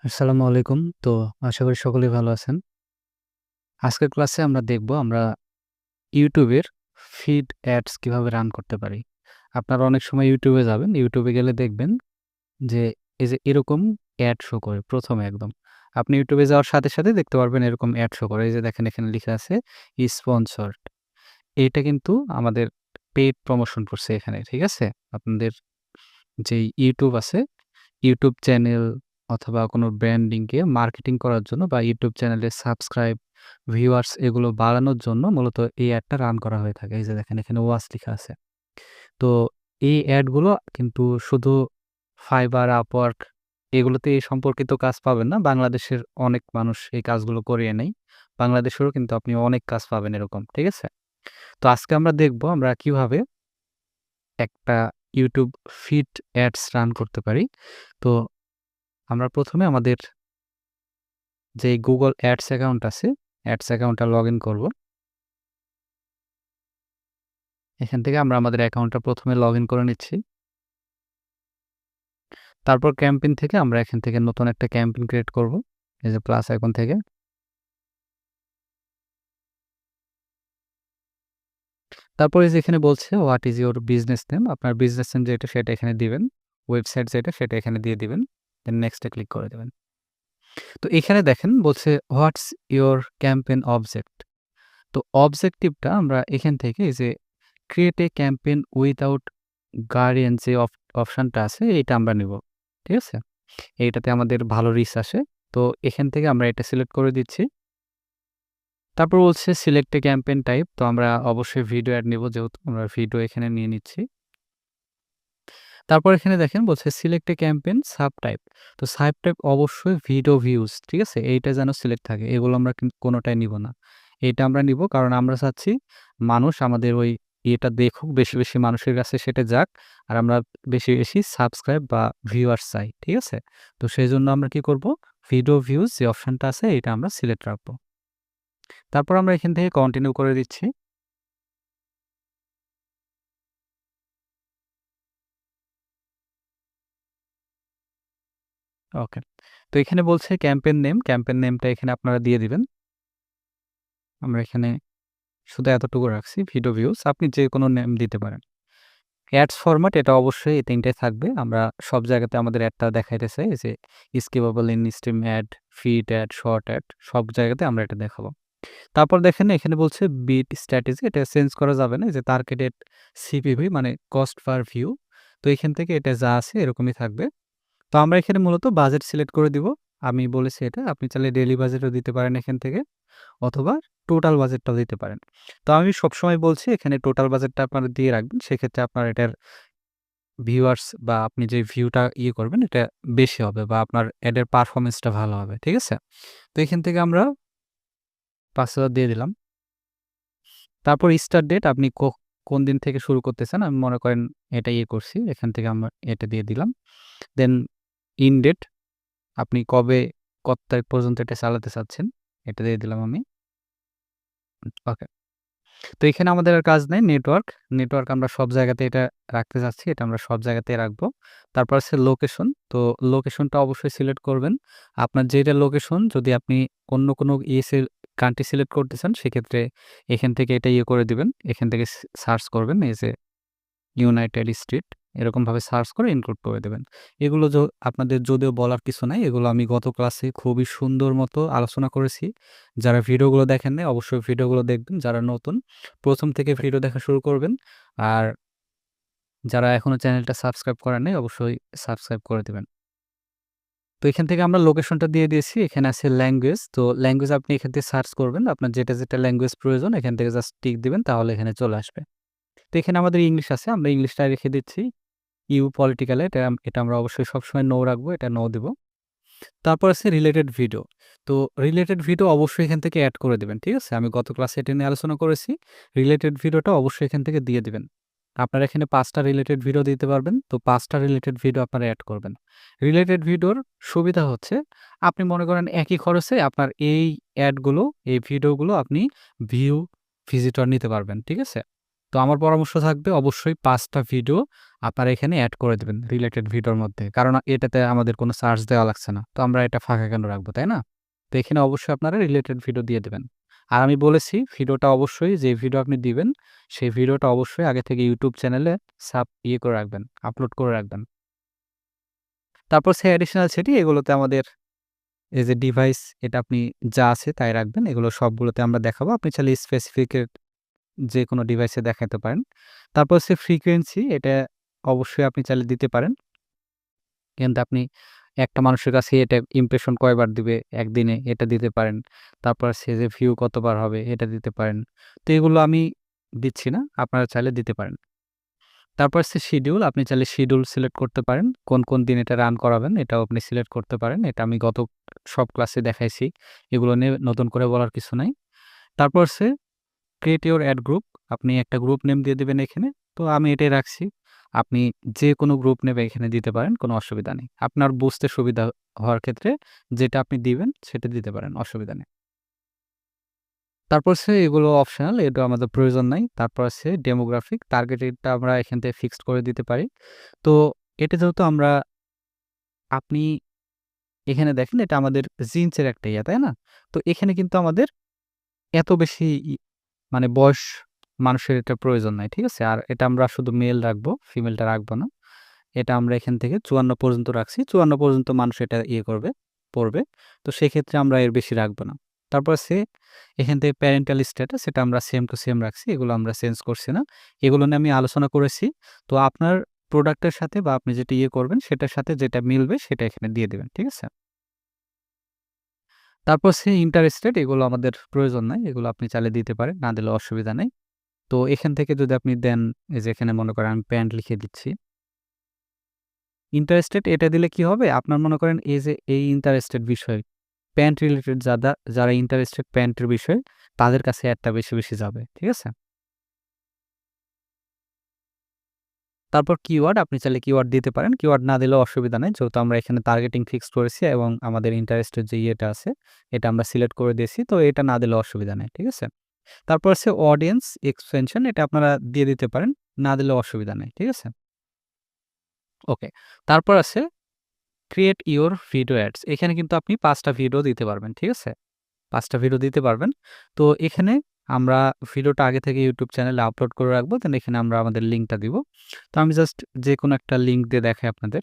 আসসালামু আলাইকুম। তো আশা করি সকলেই ভালো আছেন। আজকের ক্লাসে আমরা দেখব আমরা YouTube এর ফিড অ্যাডস কিভাবে রান করতে পারি। আপনারা অনেক সময় YouTube এ যাবেন। YouTube এ গেলে দেখবেন যে এই যে এরকম অ্যাড শো করে ১ম এ একদম। আপনি YouTube এ যাওয়ার সাথে, সাথে দেখতে পারবেন এরকম অ্যাড শো করে। এই যে দেখেন এখানে লিখা আছে স্পন্সরড। এইটা কিন্তু আমাদের পেইড প্রমোশন করছে এখানে। ঠিক আছে? আপনাদের যেই YouTube আছে YouTube চ্যানেল অথবা কোনো ব্র্যান্ডিংকে মার্কেটিং করার জন্য বা YouTube চ্যানেলের সাবস্ক্রাইব, ভিউয়ার্স এগুলো বাড়ানোর জন্য মূলত এই অ্যাডটা রান করা হয়ে থাকে। এই যে দেখেন এখানে ওয়াচ লিখা আছে। তো এই অ্যাডগুলো কিন্তু শুধু Fiverr, Upwork এগুলোতে এই সম্পর্কিত কাজ পাবেন না। বাংলাদেশের অনেক মানুষ এই কাজগুলো করিয়ে নেয়। বাংলাদেশেরও কিন্তু আপনি অনেক কাজ পাবেন এরকম। ঠিক আছে? তো আজকে আমরা দেখব আমরা কিভাবে একটা YouTube ফিড অ্যাডস রান করতে পারি। তো আমরা ১ম এ আমাদের যে Google Ads অ্যাকাউন্ট আছে, Ads অ্যাকাউন্টটা লগইন করব। এখান থেকে আমরা আমাদের অ্যাকাউন্টটা ১ম এ লগইন করে নিচ্ছি। তারপর ক্যাম্পেইন থেকে আমরা এখান থেকে নতুন একটা ক্যাম্পেইন ক্রিয়েট করব। এই যে প্লাস আইকন থেকে। তারপর এই যে এখানে বলছে what is your business name? আপনার বিজনেস নেম যেটা সেটা এখানে দিবেন। ওয়েবসাইট যেটা সেটা এখানে দিয়ে দিবেন। দেন নেক্সট এ ক্লিক করে দিবেন। তো এখানে দেখেন বলছে হোয়াটস ইউর ক্যাম্পেইন অবজেক্ট? তো অবজেক্টিভটা আমরা এখান থেকে এই যে create a campaign without guardian যে অপশনটা আছে এইটা আমরা নিব। ঠিক আছে? এইটাতে আমাদের ভালো রিচ আসে। তো এখান থেকে আমরা এটা সিলেক্ট করে দিচ্ছি। তারপর বলছে সিলেক্ট এ ক্যাম্পেইন টাইপ। তো আমরা অবশ্যই ভিডিও অ্যাড নিব যেহেতু আমরা ভিডিও এখানে নিয়ে নিচ্ছি। তারপর এখানে দেখেন বলছে সিলেক্ট এ ক্যাম্পেইন সাব টাইপ। তো সাব টাইপ অবশ্যই ভিডিও ভিউজ, ঠিক আছে? এইটা যেন সিলেক্ট থাকে। এগুলো আমরা কিন্তু কোনটাই নিব না। এইটা আমরা নিব কারণ আমরা চাচ্ছি মানুষ আমাদের ওই ইয়েটা দেখুক, বেশি, বেশি মানুষের কাছে সেটা যাক। আর আমরা বেশি, বেশি সাবস্ক্রাইব বা ভিউয়ার্স চাই। ঠিক আছে? তো সেজন্য আমরা কি করব? ভিডিও ভিউজ যে অপশনটা আছে এটা আমরা সিলেক্ট রাখবো। তারপর আমরা এখান থেকে কন্টিনিউ করে দিচ্ছি। ওকে। তো এখানে বলছে ক্যাম্পেইন নেম, ক্যাম্পেইন নেমটা এখানে আপনারা দিয়ে দিবেন। আমরা এখানে শুধু এতটুকু রাখছি ভিডিও ভিউজ। আপনি যেকোনো নেম দিতে পারেন। অ্যাডস ফরম্যাট এটা অবশ্যই এই ৩ টাই থাকবে। আমরা সব জায়গাতে আমাদের অ্যাডটা দেখাইতেছে এই যে skippable, in stream ad, feed ad, short ad সব জায়গাতে আমরা এটা দেখাবো। তারপর দেখেন এখানে বলছে বিট স্ট্র্যাটেজি এটা চেঞ্জ করা যাবে না। এই যে টার্গেটেড সিপিভি মানে কস্ট পার ভিউ। তো এখান থেকে এটা যা আছে এরকমই থাকবে। তো আমরা এখানে মূলত বাজেট সিলেক্ট করে দিব। আমি বলেছি এটা। আপনি চাইলে ডেইলি বাজেটও দিতে পারেন এখান থেকে অথবা টোটাল বাজেটটাও দিতে পারেন। তো আমি সবসময় বলছি এখানে টোটাল বাজেটটা আপনারা দিয়ে রাখবেন। সেক্ষেত্রে আপনার এটার ভিউয়ার্স বা আপনি যে ভিউটা করবেন এটা বেশি হবে বা আপনার অ্যাডের পারফরম্যান্সটা ভালো হবে। ঠিক আছে? তো এখান থেকে আমরা ৫,০০০ দিয়ে দিলাম। তারপর স্টার্ট ডেট আপনি কোন দিন থেকে শুরু করতে চান? আমি মনে করেন এটা করছি। এখান থেকে আমরা এটা দিয়ে দিলাম। দেন ইন ডেট আপনি কবে কত তারিখ পর্যন্ত এটা চালাতে চাচ্ছেন? এটা দিয়ে দিলাম আমি। ওকে। তো এখানে আমাদের আর কাজ নাই নেটওয়ার্ক। নেটওয়ার্ক আমরা সব জায়গাতে এটা রাখতে চাচ্ছি। এটা আমরা সব জায়গাতেই রাখবো। তারপর আছে লোকেশন। তো লোকেশনটা অবশ্যই সিলেক্ট করবেন। আপনার যেটা লোকেশন যদি আপনি অন্য কোনো কান্ট্রি সিলেক্ট করতে চান সেক্ষেত্রে এখান থেকে এটা করে দিবেন। এখান থেকে সার্চ করবেন এই যে ইউনাইটেড স্টেট এরকমভাবে সার্চ করে ইনক্লুড করে দেবেন। এগুলো আপনাদের যদিও বলার কিছু নাই। এগুলো আমি গত ক্লাসে খুবই সুন্দর মতো আলোচনা করেছি। যারা ভিডিওগুলো দেখেন নাই অবশ্যই ভিডিওগুলো দেখবেন। যারা নতুন ১ম থেকে ভিডিও দেখা শুরু করবেন। আর যারা এখনো চ্যানেলটা সাবস্ক্রাইব করেন নাই অবশ্যই সাবস্ক্রাইব করে দিবেন। তো এখান থেকে আমরা লোকেশনটা দিয়ে দিয়েছি। এখানে আছে ল্যাঙ্গুয়েজ। তো ল্যাঙ্গুয়েজ আপনি এখান থেকে সার্চ করবেন। আপনার যেটা, যেটা ল্যাঙ্গুয়েজ প্রয়োজন এখান থেকে জাস্ট টিক দিবেন তাহলে এখানে চলে আসবে। তো এখানে আমাদের ইংলিশ আছে। আমরা ইংলিশটা রেখে দিচ্ছি। পলিটিক্যাল এটা আমরা অবশ্যই সবসময় নো রাখবো। এটা নো দিব। তারপর আছে রিলেটেড ভিডিও। তো রিলেটেড ভিডিও অবশ্যই এখান থেকে এড করে দিবেন। ঠিক আছে? আমি গত ক্লাসে এটা নিয়ে আলোচনা করেছি। রিলেটেড ভিডিওটা অবশ্যই এখান থেকে দিয়ে দিবেন। আপনারা এখানে ৫ টা রিলেটেড ভিডিও দিতে পারবেন। তো ৫ টা রিলেটেড ভিডিও আপনারা এড করবেন। রিলেটেড ভিডিওর সুবিধা হচ্ছে আপনি মনে করেন একই খরচে আপনার এই অ্যাডগুলো, এই ভিডিওগুলো আপনি ভিউ, ভিজিটর নিতে পারবেন। ঠিক আছে? তো আমার পরামর্শ থাকবে অবশ্যই ৫ টা ভিডিও আপনারা এখানে এড করে দিবেন রিলেটেড ভিডিওর মধ্যে। কারণ এটাতে আমাদের কোনো সার্চ দেওয়া লাগছে না। তো আমরা এটা ফাঁকা কেন রাখবো, তাই না? তো এখানে অবশ্যই আপনারা রিলেটেড ভিডিও দিয়ে দিবেন। আর আমি বলেছি ভিডিওটা অবশ্যই যে ভিডিও আপনি দিবেন, সেই ভিডিওটা অবশ্যই আগে থেকে YouTube চ্যানেলে করে রাখবেন, আপলোড করে রাখবেন। তারপর অ্যাডিশনাল সেটিং এগুলোতে আমাদের এই যে ডিভাইস এটা আপনি যা আছে তাই রাখবেন। এগুলো সবগুলোতে আমরা দেখাবো। আপনি চাইলে স্পেসিফিক যেকোনো ডিভাইসে দেখাতে পারেন। তারপর ফ্রিকোয়েন্সি এটা অবশ্যই আপনি চাইলে দিতে পারেন। কিন্তু আপনি একটা মানুষের কাছে এটা ইমপ্রেশন কয়বার দিবে একদিনে এটা দিতে পারেন। তারপর সে যে ভিউ কতবার হবে এটা দিতে পারেন। তো এগুলো আমি দিচ্ছি না। আপনারা চাইলে দিতে পারেন। তারপর শিডিউল আপনি চাইলে শিডিউল সিলেক্ট করতে পারেন। কোন দিন এটা রান করাবেন এটাও আপনি সিলেক্ট করতে পারেন। এটা আমি গত সব ক্লাসে দেখাইছি। এগুলো নিয়ে নতুন করে বলার কিছু নাই। তারপর ক্রিয়েট ইউর অ্যাড গ্রুপ আপনি একটা গ্রুপ নেম দিয়ে দিবেন এখানে। তো আমি এটাই রাখছি। আপনি যেকোনো গ্রুপ নেম এখানে দিতে পারেন, কোনো অসুবিধা নেই। আপনার বুঝতে সুবিধা হওয়ার ক্ষেত্রে যেটা আপনি দিবেন সেটা দিতে পারেন, অসুবিধা নেই। তারপর এগুলো অপশনাল, এটা আমাদের প্রয়োজন নাই। তারপর ডেমোগ্রাফিক টার্গেটেডটা আমরা এখান থেকে ফিক্সড করে দিতে পারি। তো এটা যেহেতু আপনি এখানে দেখেন এটা আমাদের জিন্সের একটা ইয়া, তাই না? তো এখানে কিন্তু আমাদের এত বেশি মানে বয়স মানুষের এটা প্রয়োজন নাই, ঠিক আছে? আর এটা আমরা শুধু মেল রাখবো, ফিমেলটা রাখবো না। এটা আমরা এখান থেকে ৫৪ পর্যন্ত রাখছি। ৫৪ পর্যন্ত মানুষ এটা করবে, পড়বে। তো সেক্ষেত্রে আমরা এর বেশি রাখবো না। তারপর এখান থেকে প্যারেন্টাল স্ট্যাটাস এটা আমরা সেম টু সেম রাখছি। এগুলো আমরা চেঞ্জ করছি না। এগুলো নিয়ে আমি আলোচনা করেছি। তো আপনার প্রোডাক্টের সাথে বা আপনি যেটা করবেন সেটার সাথে যেটা মিলবে সেটা এখানে দিয়ে দিবেন, ঠিক আছে? তারপর ইন্টারেস্টেড এগুলো আমাদের প্রয়োজন নাই। এগুলো আপনি চাইলে দিতে পারেন, না দিলেও অসুবিধা নেই। তো এখান থেকে যদি আপনি দেন, এই যে এখানে মনে করেন আমি প্যান্ট লিখে দিচ্ছি। ইন্টারেস্টেড এটা দিলে কি হবে? আপনার মনে করেন এই যে এই ইন্টারেস্টেড বিষয়, প্যান্ট রিলেটেড যারা ইন্টারেস্টেড প্যান্টের বিষয়ে তাদের কাছে অ্যাডটা বেশি যাবে। ঠিক আছে? তারপর কিওয়ার্ড আপনি চাইলে কিওয়ার্ড দিতে পারেন। কিওয়ার্ড না দিলেও অসুবিধা নাই। যেহেতু আমরা এখানে টার্গেটিং ফিক্সড করেছি এবং আমাদের ইন্টারেস্টের যে ইয়েটা আছে এটা আমরা সিলেক্ট করে দিয়েছি। তো এটা না দিলেও অসুবিধা নেই। ঠিক আছে? তারপর অডিয়েন্স এক্সটেনশন এটা আপনারা দিয়ে দিতে পারেন। না দিলেও অসুবিধা নেই। ঠিক আছে? ওকে। তারপর ক্রিয়েট ইউর ভিডিও অ্যাডস। এখানে কিন্তু আপনি ৫ টা ভিডিও দিতে পারবেন। ঠিক আছে? ৫ টা ভিডিও দিতে পারবেন। তো এখানে আমরা ভিডিওটা আগে থেকে YouTube চ্যানেলে আপলোড করে রাখবো। দেন এখানে আমরা আমাদের লিঙ্কটা দিব। তো আমি জাস্ট যেকোনো একটা লিঙ্ক দিয়ে দেখাই আপনাদের।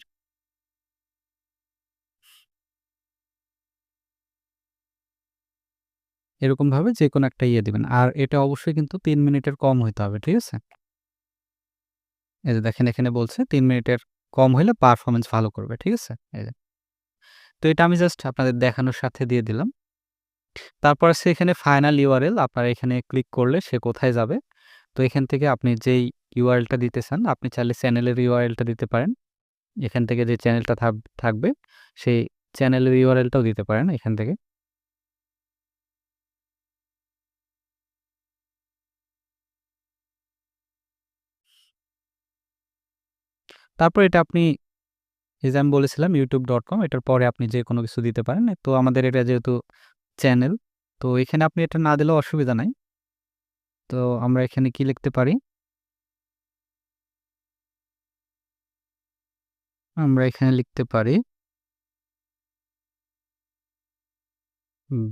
এরকমভাবে যেকোনো একটা দিবেন। আর এটা অবশ্যই কিন্তু ৩ মিনিটের কম হইতে হবে। ঠিক আছে? এই যে দেখেন এখানে বলছে ৩ মিনিটের কম হইলে পারফরম্যান্স ভালো করবে। ঠিক আছে? এই যে। তো এটা আমি জাস্ট আপনাদের দেখানোর সাথে দিয়ে দিলাম। তারপর এখানে ফাইনাল URL আপনারা এখানে ক্লিক করলে সে কোথায় যাবে? তো এখান থেকে আপনি যেই URL-টা দিতে চান, আপনি চাইলে চ্যানেলের URL-টা দিতে পারেন। এখান থেকে যে চ্যানেলটা থাকবে, সেই চ্যানেলের URL-টাও দিতে পারেন এখান থেকে। তারপর এটা আপনি এই যে আমি বলেছিলাম youtube.com এটার পরে আপনি যেকোনো কিছু দিতে পারেন। তো আমাদের এটা যেহেতু চ্যানেল, তো এখানে আপনি এটা না দিলেও অসুবিধা নাই। তো আমরা এখানে কি লিখতে পারি? আমরা এখানে লিখতে পারি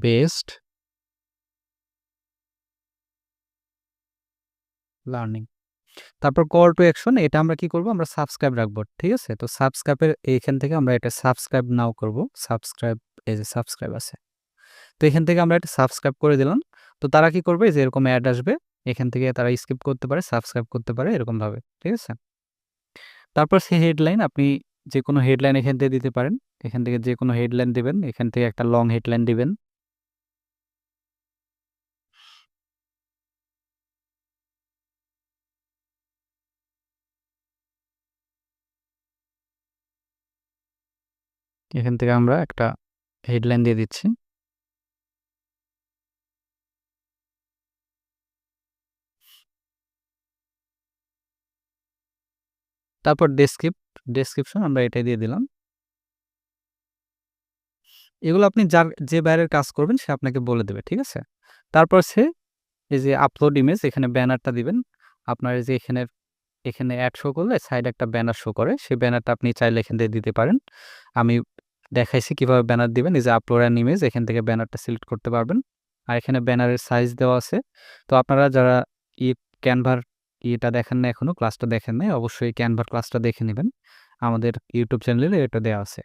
বেস্ট লার্নিং। তারপর কল টু অ্যাকশন এটা আমরা কি করব? আমরা সাবস্ক্রাইব রাখবো। ঠিক আছে? তো সাবস্ক্রাইবের এইখান থেকে আমরা এটা সাবস্ক্রাইব নাও করব। সাবস্ক্রাইব এই যে সাবস্ক্রাইব আছে। তো এখান থেকে আমরা এটা সাবস্ক্রাইব করে দিলাম। তো তারা কি করবে? যে এরকম অ্যাড আসবে। এখান থেকে তারা স্কিপ করতে পারে, সাবস্ক্রাইব করতে পারে এরকমভাবে। ঠিক আছে? তারপর হেডলাইন আপনি যেকোনো হেডলাইন এখান থেকে দিতে পারেন। এখান থেকে যেকোনো হেডলাইন দিবেন। এখান থেকে একটা লং হেডলাইন দিবেন। এখান থেকে আমরা একটা হেডলাইন দিয়ে দিচ্ছি। তারপর ডেসক্রিপশন আমরা এটাই দিয়ে দিলাম। এগুলো আপনি যে বাইরের কাজ করবেন সে আপনাকে বলে দেবে। ঠিক আছে? তারপর এই যে আপলোড ইমেজ এখানে ব্যানারটা দিবেন। আপনার এই যে এখানে অ্যাড শো করলে সাইডে একটা ব্যানার শো করে। সেই ব্যানারটা আপনি চাইলে এখান থেকে দিতে পারেন। আমি দেখাইছি কিভাবে ব্যানার দিবেন। এই যে আপলোড অ্যান ইমেজ এখান থেকে ব্যানারটা সিলেক্ট করতে পারবেন। আর এখানে ব্যানারের সাইজ দেওয়া আছে। তো আপনারা যারা ক্যানভার ইয়েটা দেখেন না এখনো, ক্লাসটা দেখেন নাই, অবশ্যই ক্যানভার ক্লাসটা দেখে নিবেন। আমাদের ইউটিউব চ্যানেলে এটা দেওয়া আছে।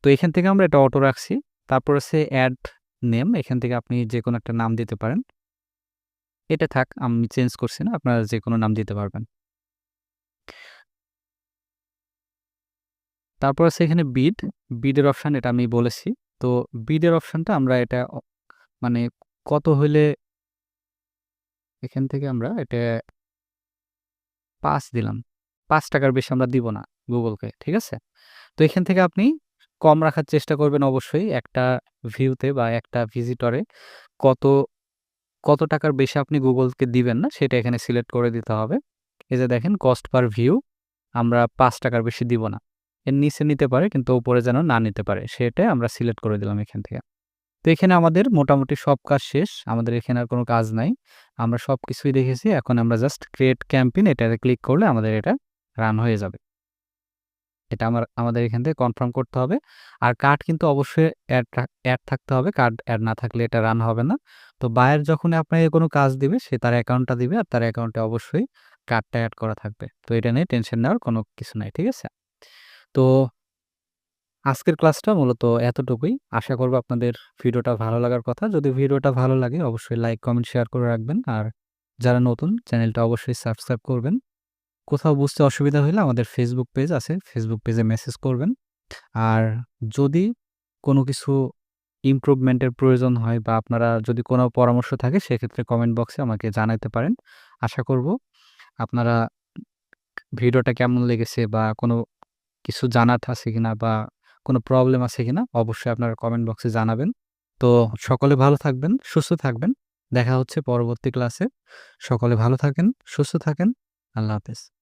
তো এখান থেকে আমরা এটা অটো রাখছি। তারপর আছে অ্যাড নেম, এখান থেকে আপনি যেকোনো একটা নাম দিতে পারেন। এটা থাক, আমি চেঞ্জ করছি না, আপনারা যেকোনো নাম দিতে পারবেন। তারপর আছে এখানে বিডের অপশন, এটা আমি বলেছি। তো বিডের অপশনটা আমরা এটা মানে কত হইলে এখান থেকে আমরা এটা 5 দিলাম। 5 টাকার বেশি আমরা দিব না গুগলকে, ঠিক আছে? তো এখান থেকে আপনি কম রাখার চেষ্টা করবেন অবশ্যই। একটা ভিউতে বা একটা ভিজিটরে কত কত টাকার বেশি আপনি গুগলকে দিবেন না সেটা এখানে সিলেক্ট করে দিতে হবে। এই যে দেখেন কস্ট পার ভিউ আমরা 5 টাকার বেশি দিব না। এর নিচে নিতে পারে কিন্তু উপরে যেন না নিতে পারে, সেটা আমরা সিলেক্ট করে দিলাম এখান থেকে। তো এখানে আমাদের মোটামুটি সব কাজ শেষ। আমাদের এখানে আর কোনো কাজ নাই। আমরা সবকিছুই দেখেছি। এখন আমরা জাস্ট ক্রিয়েট ক্যাম্পেইন এটাতে ক্লিক করলে আমাদের এটা রান হয়ে যাবে। এটা আমাদের এখান থেকে কনফার্ম করতে হবে। আর কার্ড কিন্তু অবশ্যই অ্যাড থাকতে হবে। কার্ড অ্যাড না থাকলে এটা রান হবে না। তো বায়ার যখন আপনাকে কোনো কাজ দিবে সে তার অ্যাকাউন্টটা দিবে আর তার অ্যাকাউন্টে অবশ্যই কার্ডটা অ্যাড করা থাকবে। তো এটা নিয়ে টেনশন নেওয়ার কোনো কিছু নাই, ঠিক আছে? তো আজকের ক্লাসটা মূলত এতটুকুই। আশা করব আপনাদের ভিডিওটা ভালো লাগার কথা। যদি ভিডিওটা ভালো লাগে অবশ্যই লাইক, কমেন্ট, শেয়ার করে রাখবেন। আর যারা নতুন চ্যানেলটা অবশ্যই সাবস্ক্রাইব করবেন। কোথাও বুঝতে অসুবিধা হলে আমাদের ফেসবুক পেজ আছে, ফেসবুক পেজে মেসেজ করবেন। আর যদি কোনো কিছু ইমপ্রুভমেন্টের প্রয়োজন হয় বা আপনারা যদি কোনো পরামর্শ থাকে সেক্ষেত্রে কমেন্ট বক্সে আমাকে জানাতে পারেন। আশা করব আপনারা ভিডিওটা কেমন লেগেছে বা কোনো কিছু জানার আছে কিনা বা কোনো প্রবলেম আছে কিনা অবশ্যই আপনারা কমেন্ট বক্সে জানাবেন। তো সকলে ভালো থাকবেন, সুস্থ থাকবেন। দেখা হচ্ছে পরবর্তী ক্লাসে। সকলে ভালো থাকেন, সুস্থ থাকেন। আল্লাহ হাফেজ।